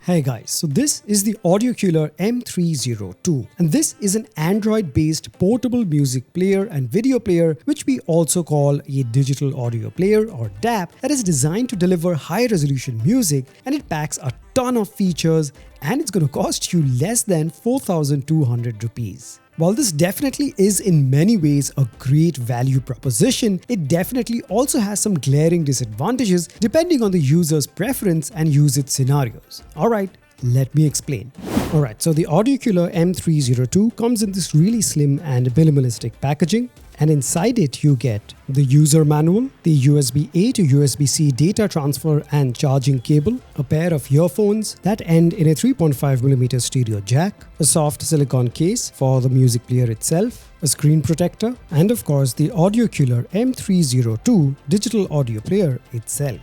Hey guys, so this is the AUDIOCULAR M302 and this is an Android-based portable music player and video player which we also call a digital audio player or DAC that is designed to deliver high-resolution music, and it packs a ton of features and it's going to cost you less than 4,200 rupees. While this definitely is in many ways a great value proposition, it definitely also has some glaring disadvantages depending on the user's preference and usage scenarios. Alright, let me explain. Alright, so the AUDIOCULAR M302 comes in this really slim and minimalistic packaging. And inside it you get the user manual, the USB-A to USB-C data transfer and charging cable, a pair of earphones that end in a 3.5mm stereo jack, a soft silicone case for the music player itself, a screen protector, and of course the AUDIOCULAR M302 digital audio player itself.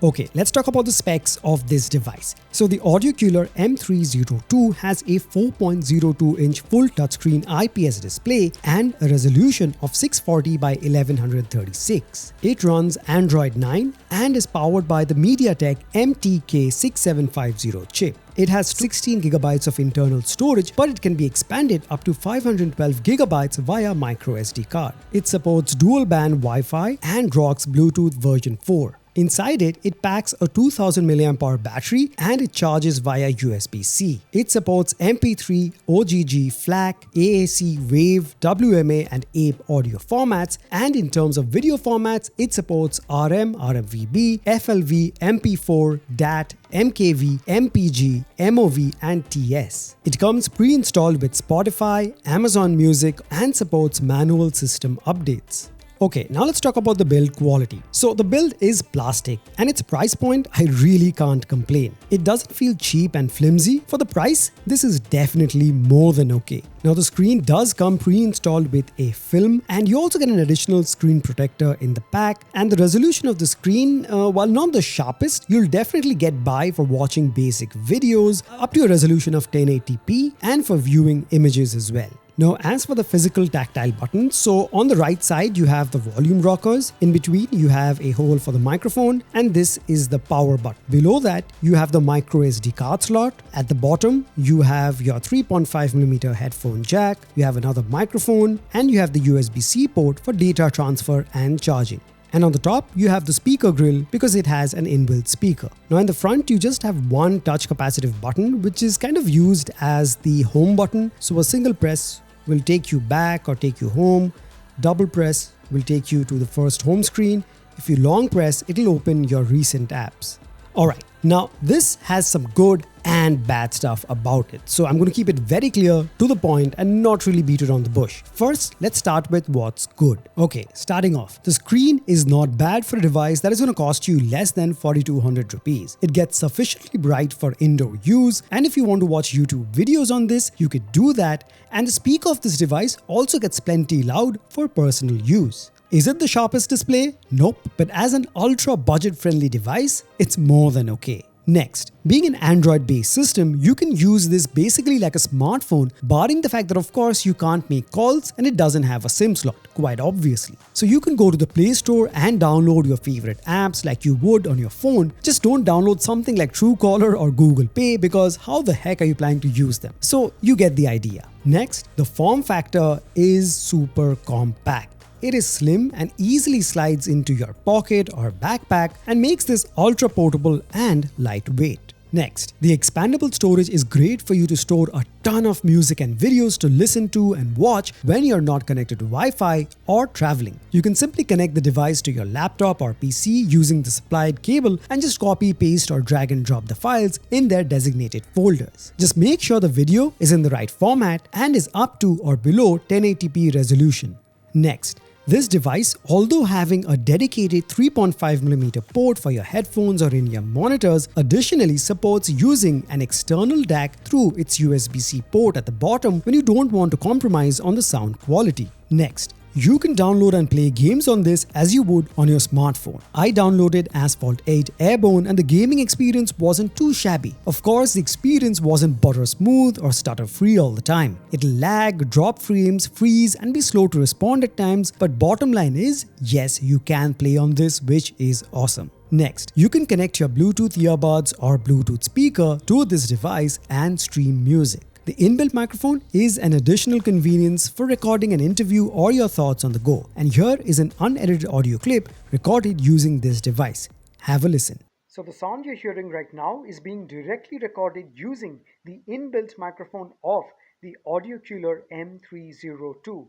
Okay, let's talk about the specs of this device. So the AUDIOCULAR M302 has a 4.02-inch full touchscreen IPS display and a resolution of 640 by 1136. It runs Android 9 and is powered by the MediaTek MTK6750 chip. It has 16GB of internal storage, but it can be expanded up to 512GB via microSD card. It supports dual-band Wi-Fi and rocks Bluetooth version 4. Inside it, it packs a 2000 mAh battery and it charges via USB-C. It supports MP3, OGG, FLAC, AAC, WAV, WMA and APE audio formats, and in terms of video formats, it supports RM, RMVB, FLV, MP4, DAT, MKV, MPG, MOV and TS. It comes pre-installed with Spotify, Amazon Music and supports manual system updates. Okay, now let's talk about the build quality. So the build is plastic and its price point, I really can't complain. It doesn't feel cheap and flimsy. For the price, this is definitely more than okay. Now the screen does come pre-installed with a film and you also get an additional screen protector in the pack, and the resolution of the screen, while not the sharpest, you'll definitely get by for watching basic videos up to a resolution of 1080p and for viewing images as well. Now, as for the physical tactile buttons, so on the right side you have the volume rockers, in between you have a hole for the microphone, and this is the power button. Below that you have the microSD card slot. At the bottom you have your 3.5mm headphone jack, you have another microphone, and you have the USB-C port for data transfer and charging. And on the top, you have the speaker grill because it has an inbuilt speaker. Now in the front, you just have one touch capacitive button, which is kind of used as the home button. So a single press will take you back or take you home. Double press will take you to the first home screen. If you long press, it'll open your recent apps. Alright, now this has some good and bad stuff about it. So I'm going to keep it very clear, to the point, and not really beat around the bush. First, let's start with what's good. Okay, starting off, the screen is not bad for a device that is going to cost you less than 4,200 rupees. It gets sufficiently bright for indoor use, and if you want to watch YouTube videos on this, you could do that, and the speaker of this device also gets plenty loud for personal use. Is it the sharpest display? Nope, but as an ultra budget-friendly device, it's more than okay. Next, being an Android-based system, you can use this basically like a smartphone, barring the fact that of course you can't make calls and it doesn't have a SIM slot, quite obviously. So you can go to the Play Store and download your favorite apps like you would on your phone. Just don't download something like Truecaller or Google Pay, because how the heck are you planning to use them? So you get the idea. Next, the form factor is super compact. It is slim and easily slides into your pocket or backpack and makes this ultra portable and lightweight. Next, the expandable storage is great for you to store a ton of music and videos to listen to and watch when you're not connected to Wi-Fi or traveling. You can simply connect the device to your laptop or PC using the supplied cable and just copy, paste or drag and drop the files in their designated folders. Just make sure the video is in the right format and is up to or below 1080p resolution. Next, this device, although having a dedicated 3.5mm port for your headphones or in your monitors, additionally supports using an external DAC through its USB-C port at the bottom when you don't want to compromise on the sound quality. Next, you can download and play games on this as you would on your smartphone. I downloaded Asphalt 8 Airborne and the gaming experience wasn't too shabby. Of course, the experience wasn't butter smooth or stutter free all the time. It'll lag, drop frames, freeze and be slow to respond at times, but bottom line is, yes, you can play on this, which is awesome. Next, you can connect your Bluetooth earbuds or Bluetooth speaker to this device and stream music. The inbuilt microphone is an additional convenience for recording an interview or your thoughts on the go. And here is an unedited audio clip recorded using this device. Have a listen. So the sound you're hearing right now is being directly recorded using the inbuilt microphone of the AUDIOCULAR M302.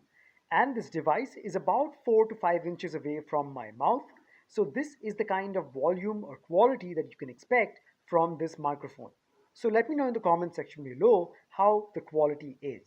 And this device is about 4 to 5 inches away from my mouth. So this is the kind of volume or quality that you can expect from this microphone. So let me know in the comment section below how the quality is.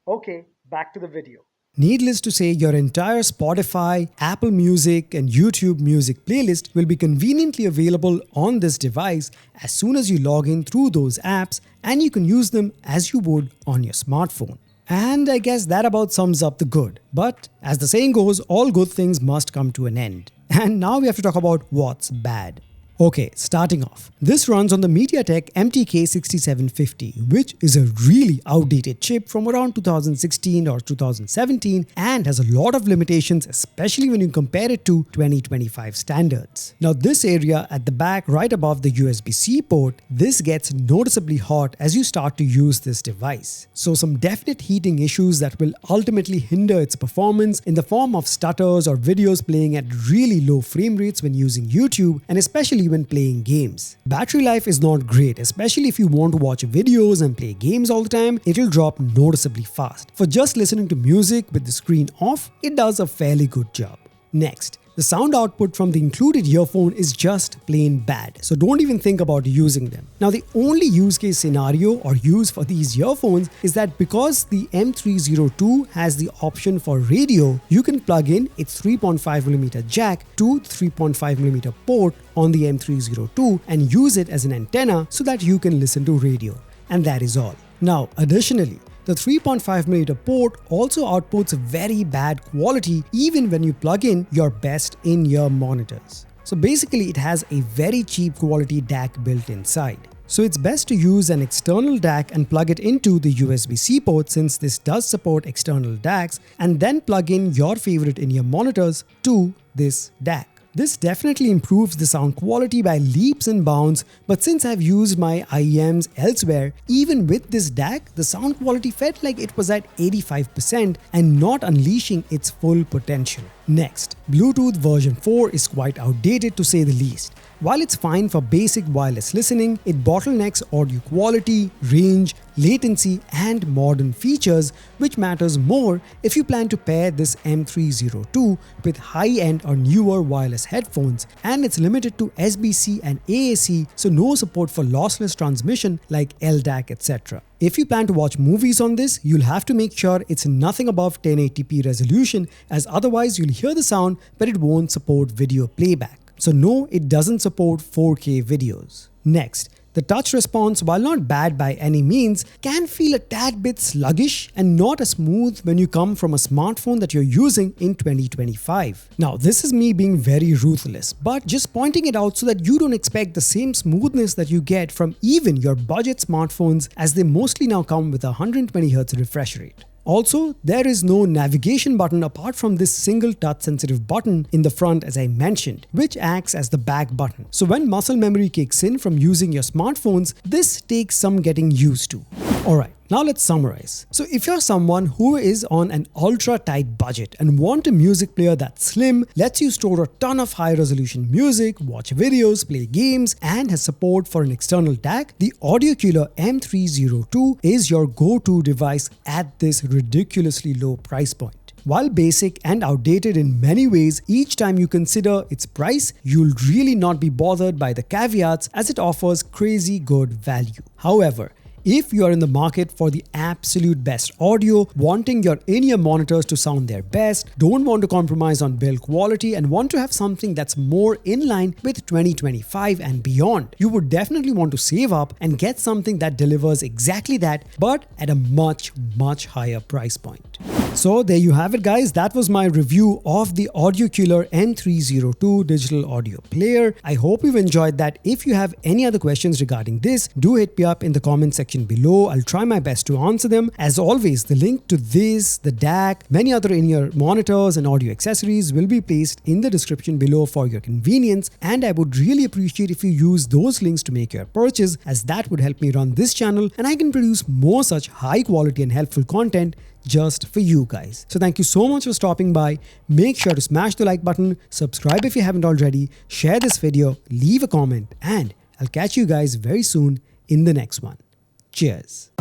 Okay, back to the video. Needless to say, your entire Spotify, Apple Music and YouTube Music playlist will be conveniently available on this device as soon as you log in through those apps, and you can use them as you would on your smartphone. And I guess that about sums up the good. But as the saying goes, all good things must come to an end. And now we have to talk about what's bad. Okay, starting off. This runs on the MediaTek MTK6750, which is a really outdated chip from around 2016 or 2017 and has a lot of limitations, especially when you compare it to 2025 standards. Now this area at the back right above the USB-C port, this gets noticeably hot as you start to use this device. So some definite heating issues that will ultimately hinder its performance in the form of stutters or videos playing at really low frame rates when using YouTube, and especially when playing games. Battery life is not great, especially if you want to watch videos and play games all the time. It'll drop noticeably fast. For just listening to music with the screen off, it does a fairly good job. Next, the sound output from the included earphone is just plain bad, so don't even think about using them. Now the only use case scenario or use for these earphones is that because the M302 has the option for radio, you can plug in its 3.5mm jack to 3.5mm port on the M302 and use it as an antenna so that you can listen to radio. And that is all. Now additionally, the 3.5mm port also outputs very bad quality even when you plug in your best in-ear monitors. So basically it has a very cheap quality DAC built inside. So it's best to use an external DAC and plug it into the USB-C port, since this does support external DACs, and then plug in your favorite in-ear monitors to this DAC. This definitely improves the sound quality by leaps and bounds, but since I've used my IEMs elsewhere, even with this DAC, the sound quality felt like it was at 85% and not unleashing its full potential. Next, Bluetooth version 4 is quite outdated to say the least. While it's fine for basic wireless listening, it bottlenecks audio quality, range, latency, and modern features, which matters more if you plan to pair this M302 with high-end or newer wireless headphones, and it's limited to SBC and AAC, so no support for lossless transmission like LDAC, etc. If you plan to watch movies on this, you'll have to make sure it's nothing above 1080p resolution, as otherwise you'll hear the sound but it won't support video playback. So no, it doesn't support 4K videos. Next, the touch response, while not bad by any means, can feel a tad bit sluggish and not as smooth when you come from a smartphone that you're using in 2025. Now, this is me being very ruthless, but just pointing it out so that you don't expect the same smoothness that you get from even your budget smartphones, as they mostly now come with a 120Hz refresh rate. Also, there is no navigation button apart from this single touch-sensitive button in the front, as I mentioned, which acts as the back button. So when muscle memory kicks in from using your smartphones, this takes some getting used to. Alright, now let's summarize. So if you're someone who is on an ultra-tight budget and want a music player that's slim, lets you store a ton of high-resolution music, watch videos, play games, and has support for an external DAC, the AUDIOCULAR M302 is your go-to device at this ridiculously low price point. While basic and outdated in many ways, each time you consider its price, you'll really not be bothered by the caveats, as it offers crazy good value. However, if you are in the market for the absolute best audio, wanting your in-ear monitors to sound their best, don't want to compromise on build quality, and want to have something that's more in line with 2025 and beyond, you would definitely want to save up and get something that delivers exactly that, but at a much higher price point. So there you have it, guys. That was my review of the AUDIOCULAR M302 digital audio player. I hope you've enjoyed that. If you have any other questions regarding this, do hit me up in the comment section below. I'll try my best to answer them. As always, the link to this, the DAC, many other in-ear monitors and audio accessories will be placed in the description below for your convenience, and I would really appreciate if you use those links to make your purchase, as that would help me run this channel and I can produce more such high quality and helpful content just for you guys. So thank you so much for stopping by. Make sure to smash the like button, subscribe if you haven't already, share this video, leave a comment, and I'll catch you guys very soon in the next one. Cheers.